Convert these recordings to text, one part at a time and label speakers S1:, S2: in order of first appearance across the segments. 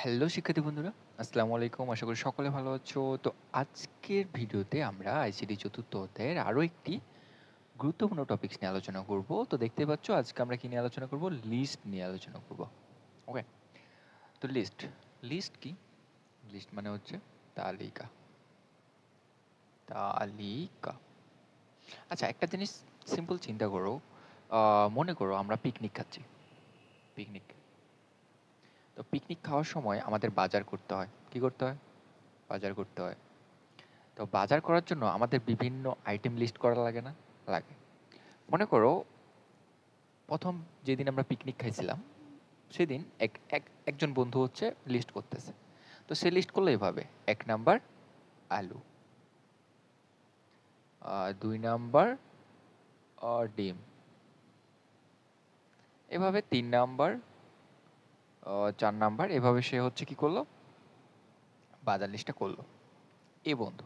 S1: Hello শিক্ষার্থী বন্ধুরা, আসসালামু আলাইকুম। আশা করি সকলে ভালো আছো। তো আজকের ভিডিওতে আমরা আইসিটি চতুর্থ অধ্যায়ের আরো একটি গুরুত্বপূর্ণ টপিকস নিয়ে আলোচনা করব। তো দেখতে পাচ্ছ আজকে আমরা কি নিয়ে আলোচনা করব? লিস্ট নিয়ে আলোচনা করব। ওকে, তো লিস্ট লিস্ট কি? লিস্ট মানে হচ্ছে তালিকা। তালিকা। আচ্ছা, একটা জিনিস সিম্পল চিন্তা করো। মনে করো আমরা পিকনিক খাচ্ছি। পিকনিক। তো পিকনিক খাওয়ার সময় আমাদের বাজার করতে হয়। কি করতে হয়? বাজার করতে হয়। তো বাজার করার জন্য আমাদের বিভিন্ন আইটেম লিস্ট করা লাগে না? লাগে। মনে করো প্রথম যেদিন আমরা পিকনিক খাইছিলাম সেদিন একজন বন্ধু হচ্ছে লিস্ট করতেছে। তো সে লিস্ট করলো এভাবে: 1 নাম্বার আলু, 2 নাম্বার ডিম, এভাবে 3 নাম্বার, 4 নাম্বার, এভাবে সে হচ্ছে কি করলো, বাজার লিস্টটা করলো। এ বন্ধু।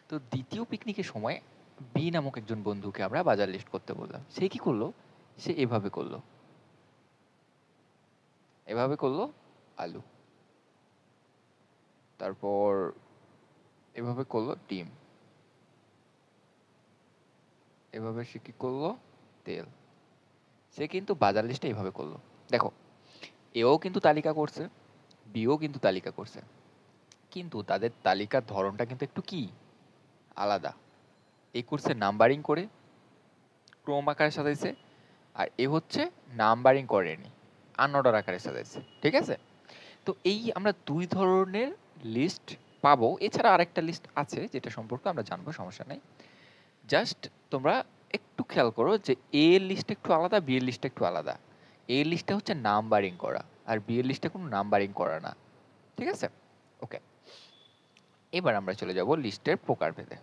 S1: তো দ্বিতীয় পিকনিকের সময় বি নামক একজন বন্ধুকে আমরা বাজার লিস্ট করতে বললাম। সে কি করলো? সে এভাবে করলো, এভাবে করলো আলু, তারপর এভাবে করলো ডিম, এভাবে সে কি করলো, তেল। সে কিন্তু বাজার লিস্টে এইভাবে করলো। দেখো, এও কিন্তু তালিকা করছে, বিও কিন্তু তালিকা করছে, কিন্তু তাদের তালিকার ধরনটা কিন্তু একটু কি আলাদা। এ করছে নাম্বারিং করে, ক্রম আকারে সাজাইছে, আর এ হচ্ছে নাম্বারিং করেনি, আনঅর্ডার আকারে সাজাইছে। ঠিক আছে? তো এই আমরা দুই ধরনের লিস্ট পাবো। এছাড়া আরেকটা লিস্ট আছে যেটা সম্পর্কে আমরা জানবো, সমস্যা নেই। জাস্ট তোমরা একটু খেয়াল করো যে এ এর লিস্ট একটু আলাদা, বি এর লিস্ট একটু আলাদা। এ এর লিস্টটা হচ্ছে নাম্বারিং করা, আর বি এর লিস্টে কোনো নাম্বারিং করা না। ঠিক আছে? ওকে, এবার আমরা চলে যাব লিস্টের প্রকারভেদে।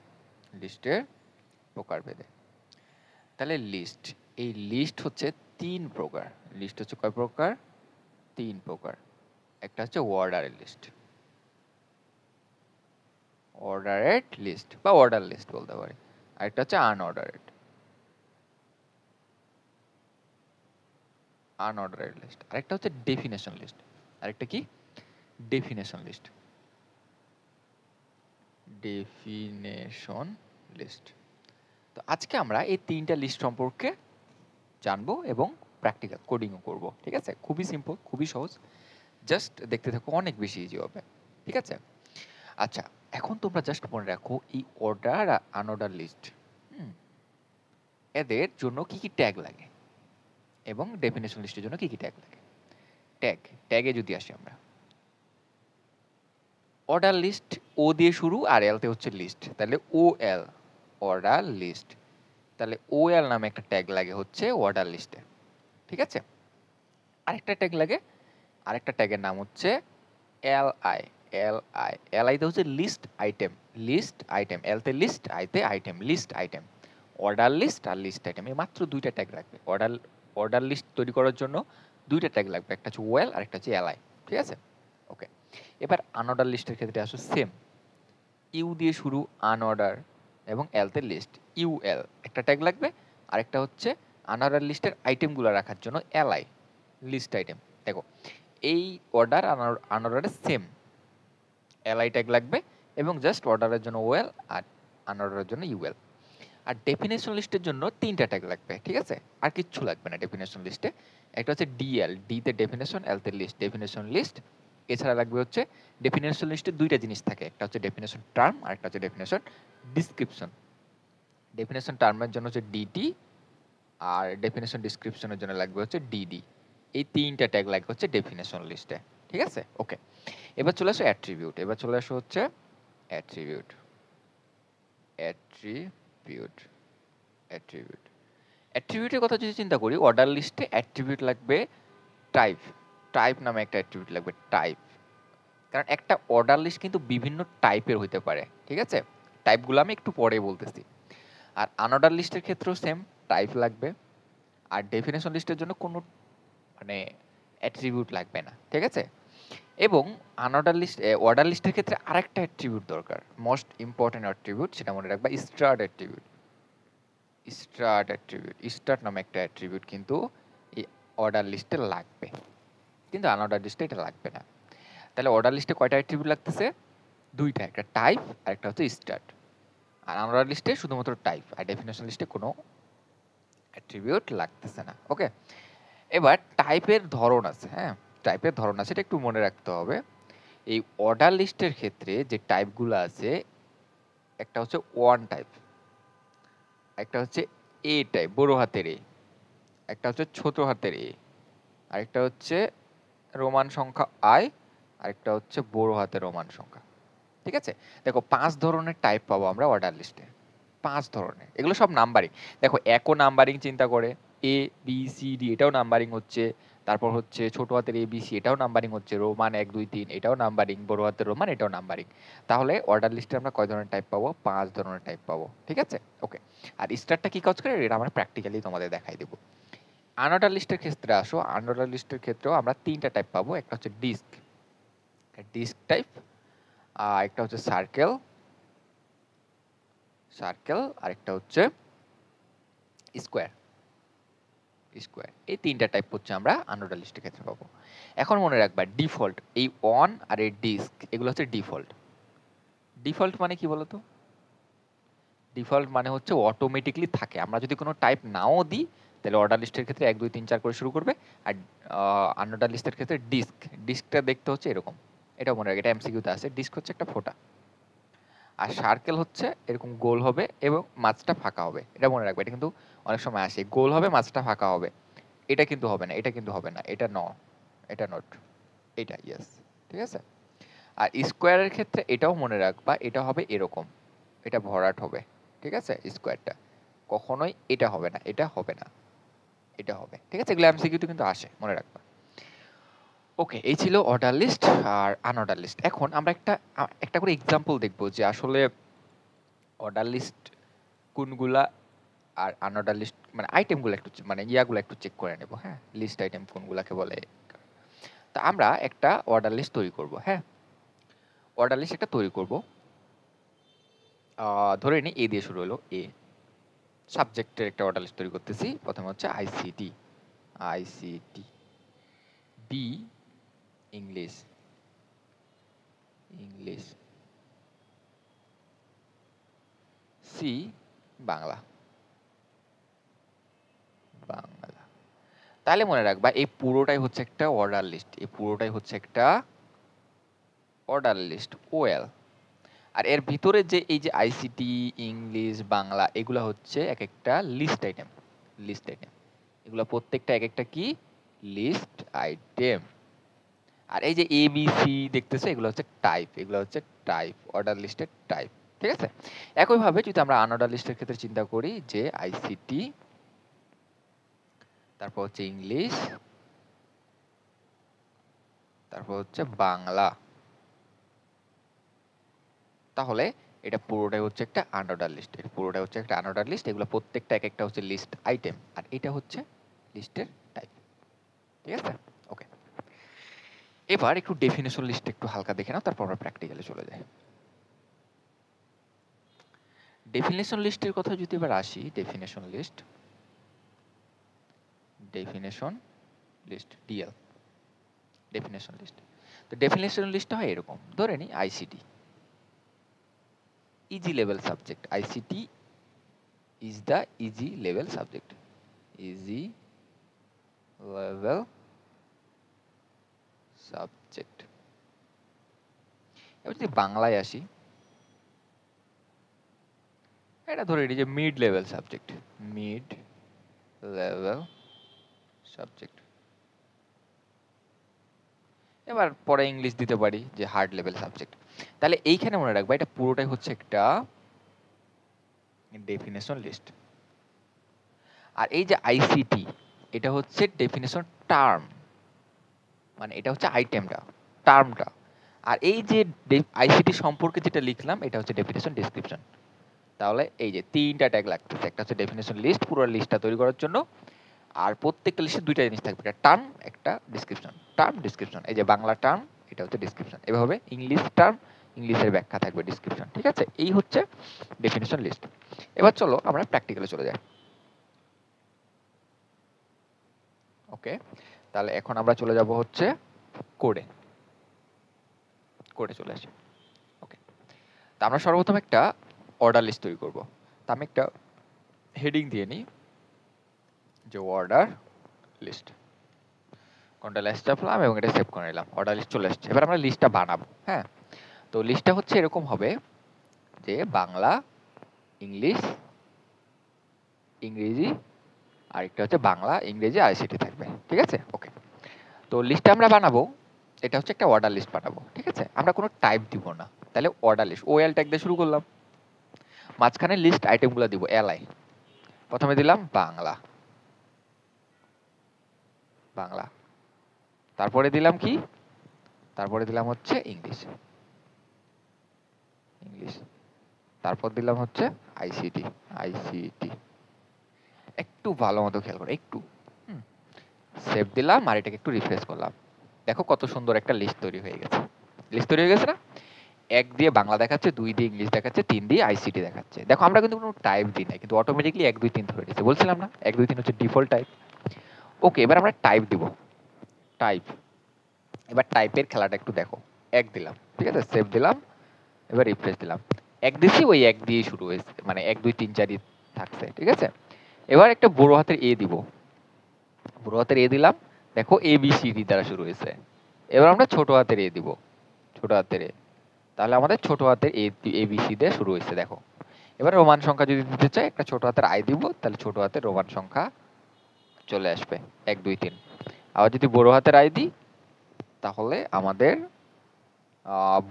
S1: লিস্টের প্রকারভেদে। তাহলে লিস্ট, এই লিস্ট হচ্ছে 3 প্রকার। লিস্ট হচ্ছে কয় প্রকার? 3 প্রকার। একটা হচ্ছে অর্ডারের লিস্ট, অর্ডারেড লিস্ট বা অর্ডার লিস্ট বলতে পারি। আরেকটা হচ্ছে আনঅর্ডারেড, আনঅর্ডারেড লিস্ট। আরেকটা হচ্ছে ডেফিনেশন লিস্ট। আরেকটা কি? Definition list, definition list. তো আজকে আমরা এই 3টা লিস্ট সম্পর্কে জানবো এবং প্র্যাকটিক্যাল কোডিংও করব। ঠিক আছে? খুবই সিম্পল, খুবই সহজ। জাস্ট দেখতে থাকো, অনেক বেশি ইজি হবে। ঠিক আছে? আচ্ছা, এখন তোমরা জাস্ট মনে রাখো এই অর্ডার আর আনঅর্ডার লিস্ট, এদের জন্য কি কি ট্যাগ লাগে এবং ডেফিনেশন লিস্টের জন্য কি কি ট্যাগ লাগে। ট্যাগ, ট্যাগে যদি আসি আমরা, অর্ডার লিস্ট ও দিয়ে শুরু আর এলতে হচ্ছে লিস্ট, তাহলে ও এল, অর্ডার লিস্ট। তাহলে ও এল নামে একটা ট্যাগ লাগে হচ্ছে অর্ডার লিস্টে। ঠিক আছে? আরেকটা ট্যাগ লাগে, আরেকটা ট্যাগের নাম হচ্ছে L I. L I, L আইতে হচ্ছে লিস্ট আইটেম, লিস্ট আইটেম। এলতে লিস্ট, আইতে item, list item. Order list আর লিস্ট আইটেম, এই মাত্র 2টা ট্যাগ লাগবে। অর্ডার লিস্ট তৈরি করার জন্য 2টা ট্যাগ লাগবে, একটা হচ্ছে ওয়েল আর একটা হচ্ছে এল আই। ঠিক আছে? ওকে, এবার আনঅর্ডার লিস্টের ক্ষেত্রে আসো, সেম। ইউ দিয়ে শুরু, আনঅর্ডার, এবং এলতে লিস্ট, ইউ এল একটা ট্যাগ লাগবে। আরেকটা হচ্ছে আনঅর্ডার লিস্টের আইটেমগুলো রাখার জন্য এলআই, লিস্ট আইটেম। দেখো, এই অর্ডার আনঅর্ডারের সেম, এলআই ট্যাগ লাগবে, এবং জাস্ট অর্ডারের জন্য ওয়েল আর আনঅর্ডারের জন্য ইউএল। আর ডেফিনেশন লিস্টের জন্য 3টা ট্যাগ লাগবে। ঠিক আছে? আর কিচ্ছু লাগবে না ডেফিনেশন লিস্টে। একটা হচ্ছে ডিএল, ডিতে ডেফিনেশন, এলতে লিস্ট, ডেফিনেশন লিস্ট। এছাড়া লাগবে হচ্ছে ডেফিনেশন লিস্টে 2টা জিনিস থাকে, একটা হচ্ছে ডেফিনেশন টার্ম আর একটা হচ্ছে ডেফিনেশন ডিসক্রিপশন। ডেফিনেশন টার্মের জন্য হচ্ছে ডিটি, আর ডেফিনেশন ডিসক্রিপশনের জন্য লাগবে হচ্ছে ডিডি। এই 3টা ট্যাগ লাগবে হচ্ছে ডেফিনেশন লিস্টে। ঠিক আছে? ওকে, এবার চলে আসো অ্যাট্রিবিউট। এবার চলে আসো হচ্ছে অ্যাট্রিবিউট, অ্যাট্রিবিউট, অ্যাট্রিবিউট। অ্যাট্রিবিউটের কথা যদি চিন্তা করি, অর্ডার লিস্টে অ্যাট্রিবিউট লাগবে টাইপ। টাইপ নামে একটা অ্যাট্রিবিউট লাগবে, টাইপ। কারণ একটা অর্ডার লিস্ট কিন্তু বিভিন্ন টাইপের হইতে পারে। ঠিক আছে? টাইপগুলো আমি একটু পরে বলতেছি। আর আনঅর্ডার লিস্টের ক্ষেত্রেও সেম, টাইপ লাগবে। আর ডেফিনেশন লিস্টের জন্য কোনো মানে অ্যাট্রিবিউট লাগবে না। ঠিক আছে? এবং আনঅর্ডার লিস্ট, অর্ডার লিস্টের ক্ষেত্রে আরেকটা অ্যাট্রিবিউট দরকার, মোস্ট ইম্পর্টেন্ট অ্যাট্রিবিউট, সেটা মনে রাখবা, start attribute. Start attribute, start নামে একটা অ্যাট্রিবিউট কিন্তু এই অর্ডার লিস্টে লাগবে, কিন্তু আনঅর্ডার লিস্টে এটা লাগবে না। তাহলে অর্ডার লিস্টে কয়টা অ্যাট্রিবিউট লাগতেছে? দুইটা, একটা টাইপ আর একটা হচ্ছে স্টার্ট। আর আনঅর্ডার লিস্টে শুধুমাত্র টাইপ, আর ডেফিনেশন লিস্টে কোনো অ্যাট্রিবিউট লাগতেছে না। ওকে, এবার টাইপের ধরন আছে। হ্যাঁ, টাইপের ধরন আছে, এটা একটু মনে রাখতে হবে। এই অর্ডার লিস্টের ক্ষেত্রে যে টাইপগুলো আছে, একটা হচ্ছে ওয়ান টাইপ, একটা হচ্ছে এ টাইপ বড় হাতের এ, একটা হচ্ছে ছোট হাতের এ, আরেকটা হচ্ছে রোমান সংখ্যা আই, আরেকটা হচ্ছে বড় হাতের রোমান সংখ্যা। ঠিক আছে, দেখো 5 ধরনের টাইপ পাবো আমরা অর্ডার লিস্টে, 5 ধরনের। এগুলো সব নাম্বারিং। দেখো একও নাম্বারিং চিন্তা করে, এ বি সি ডি এটাও নাম্বারিং হচ্ছে, তারপর হচ্ছে ছোট হাতের এ বি সি এটাও নাম্বারিং হচ্ছে, রোমান 1 2 3 এটাও নাম্বারিং, বড় হাতের রোমান এটাও নাম্বারিং। তাহলে অর্ডার লিস্টে আমরা কয় ধরনের টাইপ পাবো? 5 ধরনের টাইপ পাবো। ঠিক আছে, ওকে। আর স্টারটা কি কাজ করে এটা আমরা প্র্যাকটিক্যালি তোমাদের দেখাই দেবো। আনঅর্ডার লিস্টের ক্ষেত্রে আসো, আনঅর্ডার লিস্টের ক্ষেত্রেও আমরা 3টা টাইপ পাবো। একটা হচ্ছে ডিস্ক, ডিস্ক টাইপ, একটা হচ্ছে সার্কেল, সার্কেল, আরেকটা হচ্ছে স্কোয়ার, স্কোয়ার। এই 3টা টাইপ হচ্ছে আমরা আনঅর্ডার লিস্টের ক্ষেত্রে পাবো। এখন মনে রাখবা ডিফল্ট, এই অন আর এই ডিস্ক এগুলো হচ্ছে ডিফল্ট। ডিফল্ট মানে কি বলতো? ডিফল্ট মানে হচ্ছে অটোমেটিকলি থাকে। আমরা যদি কোনো টাইপ নাও দিই তাহলে অর্ডার লিস্টের ক্ষেত্রে 1 2 3 4 করে শুরু করবে। আর আনঅর্ডার লিস্টের ক্ষেত্রে ডিস্ক, ডিস্কটা দেখতে হচ্ছে এরকম। এটা মনে রাখবে, এটা এমসিকিউতে আছে। ডিস্ক হচ্ছে একটা ফোঁটা, আর সার্কেল হচ্ছে এরকম গোল হবে এবং মাঝটা ফাঁকা হবে। এটা মনে রাখবে, এটা কিন্তু অনেক সময় আসে, গোল হবে মাঝটা ফাঁকা হবে। এটা কিন্তু হবে না, এটা কিন্তু হবে না, এটা এটা নট, এটা ইয়েস। ঠিক আছে, আর স্কোয়ারের ক্ষেত্রে এটাও মনে রাখবা, এটা হবে এরকম, এটা ভরাট হবে। ঠিক আছে, স্কোয়ারটা কখনোই এটা হবে না, এটা হবে না, এটা হবে। ঠিক আছে, এগুলো এমসিকিউতে কিন্তু আসে, মনে রাখবা। ওকে, এই ছিল অর্ডার লিস্ট আর আনঅর্ডার লিস্ট। এখন আমরা একটা করে এক্সাম্পল দেখবো যে আসলে অর্ডার লিস্ট কোনগুলা আর আনঅর্ডার লিস্ট মানে আইটেমগুলো একটু মানে ইয়াগুলো একটু চেক করে নেব। হ্যাঁ, লিস্ট আইটেম কোনগুলাকে বলে। তা আমরা একটা অর্ডার লিস্ট তৈরি করব। হ্যাঁ, অর্ডার লিস্ট একটা তৈরি করব। ধরে নিই এ দিয়ে শুরু হলো, এ সাবজেক্টের একটা অর্ডার লিস্ট তৈরি করতেছি। প্রথমে হচ্ছে ICT, ICT, B English, English, C Bangla, Bangla. তাহলে মনে রাখবা এই পুরোটাই হচ্ছে একটা অর্ডার লিস্ট, এই পুরোটাই হচ্ছে একটা অর্ডার লিস্ট, ওএল। আর এর ভিতরে যে এই যে আইসিটি, ইংলিশ, বাংলা এগুলো হচ্ছে এক একটা লিস্ট আইটেম, লিস্ট আইটেম। এগুলো প্রত্যেকটা এক একটা কি লিস্ট আইটেম। আর এই যে এ বি সি দেখতেছো এগুলো হচ্ছে টাইপ, এগুলো হচ্ছে টাইপ, অর্ডার লিস্টের টাইপ। ঠিক আছে, একইভাবে যদি আমরা আনঅর্ডার লিস্টের ক্ষেত্রে চিন্তা করি যে আইসিটি, তারপর হচ্ছে ইংলিশ, তারপর হচ্ছে বাংলা, তাহলে এটা পুরোটাই হচ্ছে একটা আনঅর্ডার লিস্ট, এর পুরোটাই হচ্ছে একটা আনঅর্ডার লিস্ট। এগুলো প্রত্যেকটা এক একটা হচ্ছে লিস্ট আইটেম, আর এটা হচ্ছে লিস্টের টাইপ। ঠিক আছে, ওকে। এবার একটু ডেফিনেশন লিস্ট একটু হালকা দেখে নাও, তারপর আমরা প্র্যাকটিক্যালে চলে যাই। ডেফিনেশন লিস্টের কথা যদি এবার আসি, definition list, definition list DL, definition list. তো ডেফিনেশন লিস্টটা হয় এরকম, ধরে নিই ICT easy level subject, ICT is the easy level subject, easy level subject. এবার যদি বাংলায় আসি, এটা ধরে নিই যে mid level subject, mid level subject. এবার পরে ইংলিশ দিতে পারি যে হার্ড লেভেল সাবজেক্ট। তাহলে এইখানে মনে রাখবা এটা পুরোটাই হচ্ছে একটা ডেফিনেশন লিস্ট। আর এই যে আইসিটি এটা হচ্ছে ডেফিনেশন টার্ম, মানে এটা হচ্ছে আইটেমটা, টার্মটা। আর এই যে আইসিটি সম্পর্কে যেটা লিখলাম এটা হচ্ছে ডেফিনেশন ডেসক্রিপশন। তাহলে এই যে 3টা ট্যাগ লাগতেছে, একটা হচ্ছে ডেফিনেশন লিস্ট পুরো লিস্টটা তৈরি করার জন্য, আর প্রত্যেকটা লিস্টে 2টা জিনিস থাকবে, একটা টার্ম একটা ডেসক্রিপশন, টার্ম ডেসক্রিপশন। এই যে বাংলা টার্ম এটা হচ্ছে ডেসক্রিপশন, এভাবে ইংলিশ টার্ম ইংলিশের ব্যাখ্যা থাকবে ডেসক্রিপশন। ঠিক আছে, এই হচ্ছে ডেফিনেশন লিস্ট। এবার চলো আমরা প্র্যাকটিক্যালে চলে যাই। ওকে, তাহলে এখন আমরা চলে যাব হচ্ছে কোডে। করে চলে আসে। ওকে, তা আমরা সর্বপ্রথম একটা অর্ডার লিস্ট তৈরি করব। তা আমি একটা হেডিং দিয়ে নিই যে অর্ডার লিস্ট, কন্ট্রোল এস চাপলাম এবং এটা সেভ করে নিলাম, অর্ডার লিস্ট চলে আসছে। এবার আমরা লিস্টটা বানাবো। হ্যাঁ, তো লিস্টটা হচ্ছে এরকম হবে যে বাংলা, ইংলিশ, ইংরেজি, আর একটা হচ্ছে বাংলা, ইংরেজি, আইসিটি থাকবে। ঠিক আছে, ওকে। তো লিস্টটা আমরা বানাবো, এটা হচ্ছে একটা অর্ডার লিস্ট বানাবো। ঠিক আছে, আমরা কোনো টাইপ দিব না, তাহলে অর্ডার লিস্ট ওএল ট্যাগ দিয়ে শুরু করলাম। মাঝখানে লিস্ট আইটেমগুলো দিব এলআই। প্রথমে দিলাম বাংলা, বাংলা, তারপরে দিলাম কি, তারপরে দিলাম হচ্ছে ইংলিশ, ইংলিশ, তারপর দিলাম হচ্ছে আইসিটি, আইসিটি। একটু ভালো মতো খেয়াল করে, একটু সেভ দিলাম আর এটাকে একটু রিফ্রেশ করলাম। দেখো কত সুন্দর একটা লিস্ট তৈরি হয়ে গেছে। লিস্ট তৈরি হয়ে গেছে না? 1 দিয়ে বাংলা দেখাচ্ছে, 2 দিয়ে ইংলিশ দেখাচ্ছে, 3 দিয়ে আইসিটি দেখাচ্ছে। দেখো আমরা কিন্তু কোনো টাইপ দিই নাই, কিন্তু অটোমেটিক্যালি 1 2 3 ধরে দিয়েছে। বলছিলাম না 1 2 3 হচ্ছে ডিফল্ট টাইপ। ওকে, এবার আমরা টাইপ দিব, টাইপ। এবার টাইপের খেলাটা একটু দেখো। 1 দিলাম, ঠিক আছে, সেভ দিলাম, এবার রিফ্রেশ দিলাম। 1 দিছি, ওই 1 দিয়ে শুরু হয়েছে, মানে 1 2 3 4 থাকছে। ঠিক আছে, এবার একটা বড় হাতের এ দিব, বড় হাতের এ দিলাম। দেখো এ বি সি ডি দ্বারা শুরু হয়েছে। এবার আমরা ছোট হাতের এ দিব, ছোট হাতের এ। তাহলে আমাদের ছোট হাতের এ বি সি দিয়ে শুরু হয়েছে। দেখো এবার রোমান সংখ্যা যদি দিতে চাই, একটা ছোট হাতের আই দিব, তাহলে ছোট হাতের রোমান সংখ্যা চলে আসবে 1 2 3। আবার যদি বড় হাতের আই দিই, তাহলে আমাদের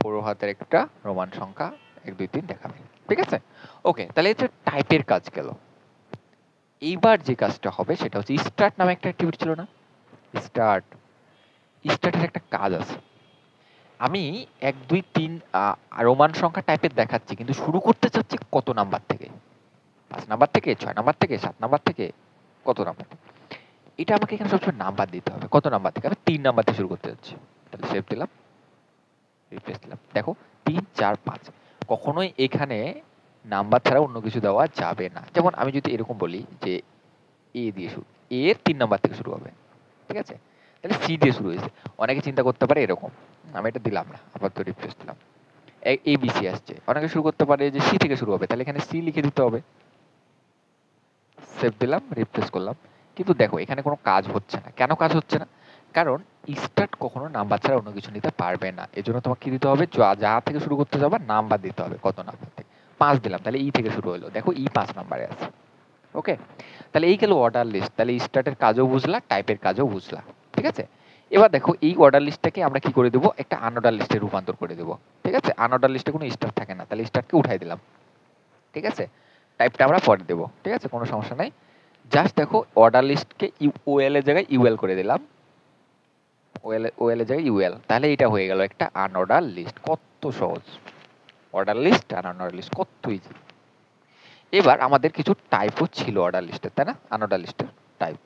S1: বড় হাতের একটা রোমান সংখ্যা 1 2 3 দেখাবে। ঠিক আছে, ওকে। তাহলে এটা টাইপের কাজ গেল। এইবার যে কাজটা হবে সেটা হচ্ছে স্টার্ট নামে একটা অ্যাক্টিভিটি ছিল না? স্টার্ট, স্টার্টের একটা কাজ আছে। আমি 1 2 3 রোমান সংখ্যা টাইপের দেখাচ্ছি, কিন্তু শুরু করতে চাচ্ছি কত নাম্বার থেকে? 5 নাম্বার থেকে, 6 নাম্বার থেকে, 7 নাম্বার থেকে, কত নাম্বার থেকে? এটা আমাকে এখানে সবসময় নাম্বার দিতে হবে। কত নাম্বার থেকে? আমি 3 নাম্বার থেকে শুরু করতে যাচ্ছি। তাহলে সেভ দিলাম, রিফ্রেশ দিলাম। দেখো 3 4 5, কখনোই এখানে নাম্বার ছাড়া অন্য কিছু দেওয়া যাবে না। যেমন আমি যদি এরকম বলি যে এ দিয়ে শুরু, এ এর 3 নাম্বার থেকে শুরু হবে। ঠিক আছে, তাহলে সি দিয়ে শুরু হয়েছে। অনেকে চিন্তা করতে পারে এরকম, আমি এটা দিলাম না, আবার তো রিফ্রেশ দিলাম, এ বি সি আসছে। অনেকে শুরু করতে পারে যে সি থেকে শুরু হবে, তাহলে এখানে সি লিখে দিতে হবে। সেভ দিলাম, রিফ্রেশ করলাম। কিন্তু দেখো এখানে কোনো কাজ হচ্ছে না। কেন কাজ হচ্ছে না? কারণ স্টার্ট কখনো নাম্বার ছাড়া অন্য কিছু নিতে পারবে না। এজন্য তোমাকে কি দিতে হবে? যা থেকে শুরু করতে যাবা নাম্বার দিতে হবে। কত নাম্বার থেকে? 5 দিলাম, তাহলে ই থেকে শুরু হলো। দেখো ই 5 নাম্বারে আছে। ওকে, তাহলে এই গেল অর্ডার লিস্ট। তাহলে স্টার্টের কাজও বুঝলা, টাইপের কাজও বুঝলা। ঠিক আছে, এবার দেখো এই অর্ডার লিস্টটাকে আমরা কি করে দেবো? একটা আনঅর্ডার লিস্টে রূপান্তর করে দেবো। ঠিক আছে, আনঅর্ডার লিস্টে কোনো স্টার্ট থাকে না, তাহলে স্টার্টকে উঠাই দিলাম। ঠিক আছে, টাইপটা আমরা পরে দেবো। ঠিক আছে, কোনো সমস্যা নাই। জাস্ট দেখো অর্ডার লিস্টকে ওএল এর জায়গায় ইউএল করে দিলাম, ওএল এর জায়গায় ইউএল। তাহলে এটা হয়ে গেল একটা আনঅর্ডার লিস্ট। কত সহজ! অর্ডার লিস্ট আর আনঅর্ডার লিস্ট কত ইজি। এবার আমাদের কিছু টাইপও ছিল অর্ডার লিস্টের, তাই না? আনঅর্ডার লিস্টের টাইপ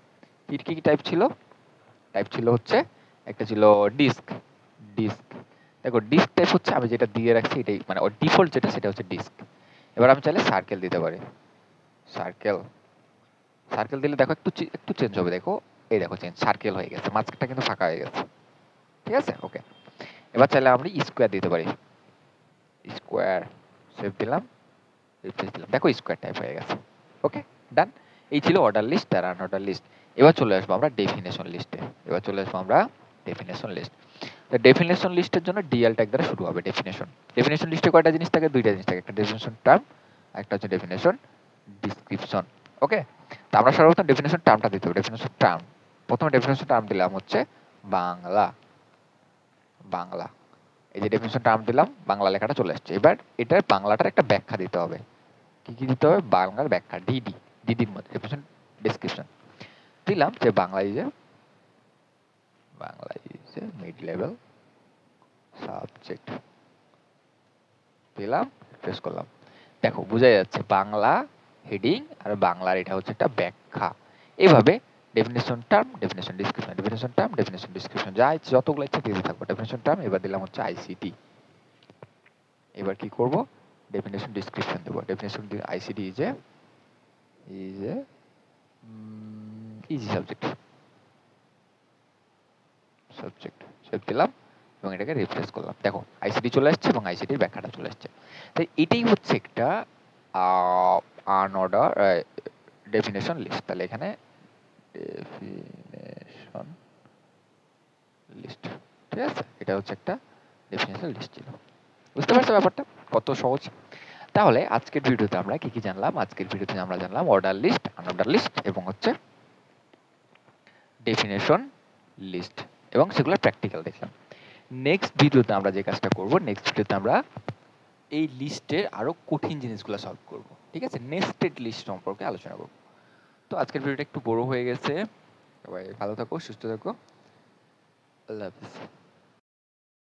S1: কি কি টাইপ ছিল? টাইপ ছিল হচ্ছে একটা ছিল ডিস্ক, ডিস্ক। দেখো ডিস্ক টাইপ হচ্ছে আমি যেটা দিয়ে রাখছি এটাই, মানে ডিফল্ট যেটা সেটা হচ্ছে ডিস্ক। এবার আমি চাইলে সার্কেল দিতে পারি, সার্কেল। সার্কেল দিলে দেখো একটু একটু চেঞ্জ হবে। দেখো এই দেখো চেঞ্জ, সার্কেল হয়ে গেছে, মাঝখানটা কিন্তু ফাঁকা হয়ে গেছে। ঠিক আছে, ওকে। এবার চাইলে আমরা স্কোয়ার দিতে পারি, স্কোয়ার। সেভ দিলাম, রিফ্রেশ দিলাম। দেখো স্কোয়ার টাইপ হয়ে গেছে। ওকে, ডান। এই ছিল অর্ডার লিস্ট আর আনঅর্ডার লিস্ট। এবার চলে আসবো আমরা ডেফিনেশন লিস্টে। এবার চলে আসবো আমরা ডেফিনেশন লিস্ট। ডেফিনেশন লিস্টের জন্য ডিএল ট্যাগ দ্বারা শুরু হবে ডেফিনেশন। ডেফিনেশন লিস্টে কয়টা জিনিস থাকে? 2টা জিনিস থাকে, একটা ডেফিনেশন টার্ম, একটা হচ্ছে ডেফিনেশন ডিসক্রিপশন। ওকে, তো আমরা সর্বপ্রথম ডেফিনেশন টার্মটা দিতে হবে। ডেফিনেশন টার্ম, প্রথমে ডেফিনেশন টার্ম দিলাম হচ্ছে বাংলা, বাংলা। এই যে ডেফিনেশন টার্ম দিলাম, বাংলা লেখাটা চলে আসছে। এবার এটার বাংলাটার একটা ব্যাখ্যা দিতে হবে। কি কি দিতে হবে? বাংলার ব্যাখ্যা, ডিডি, ডিডির মধ্যে ডেফিনেশন ডেসক্রিপশন দিলাম যে Bangla is a mid level subject দিলাম, প্রেস করলাম। দেখো বোঝা যাচ্ছে বাংলা হেডিং আর বাংলার এটা হচ্ছে একটা ব্যাখ্যা। এইভাবে definition term, definition description, definition term, definition description, যা ইচ্ছে যতগুলো ইচ্ছে দিতে থাকবো। ডেফিনেশন টার্ম এবার দিলাম হচ্ছে আইসিটি। এবার কি করব? ডেফিনেশন ডিসক্রিপশন দেবো। Definition ICT is a easy subject, subject. Save দিলাম, এবং এটাকে রিপ্লেস করলাম। দেখো আইসিটি চলে আসছে এবং আইসিটির ব্যাখ্যাটা চলে আসছে। তাই এটাই হচ্ছে একটা আনঅর্ডার ডেফিনেশন লিস্ট। তাহলে এখানে ডেফিনেশন লিস্ট, ঠিক আছে, এটা হচ্ছে একটা ডেফিনেশন লিস্ট ছিল। বুঝতে পারছো ব্যাপারটা কত সহজ? তাহলে আজকের ভিডিওতে আমরা কি কি জানলাম? আজকের ভিডিওতে আমরা জানলাম অর্ডার লিস্ট, আনঅর্ডার লিস্ট এবং হচ্ছে ডেফিনেশন লিস্ট, এবং সেগুলো প্র্যাকটিক্যাল দেখলাম। নেক্সট ভিডিওতে আমরা যে কাজটা করব, নেক্সট ভিডিওতে আমরা এই লিস্টের আরো কঠিন জিনিসগুলো সলভ করব, ঠিক আছে, নেস্টেড লিস্ট সম্পর্কে আলোচনা করব। তো আজকের ভিডিওটা একটু বড় হয়ে গেছে, সবাই ভালো থাকো, সুস্থ থাকো, আল্লাহ হাফিজ।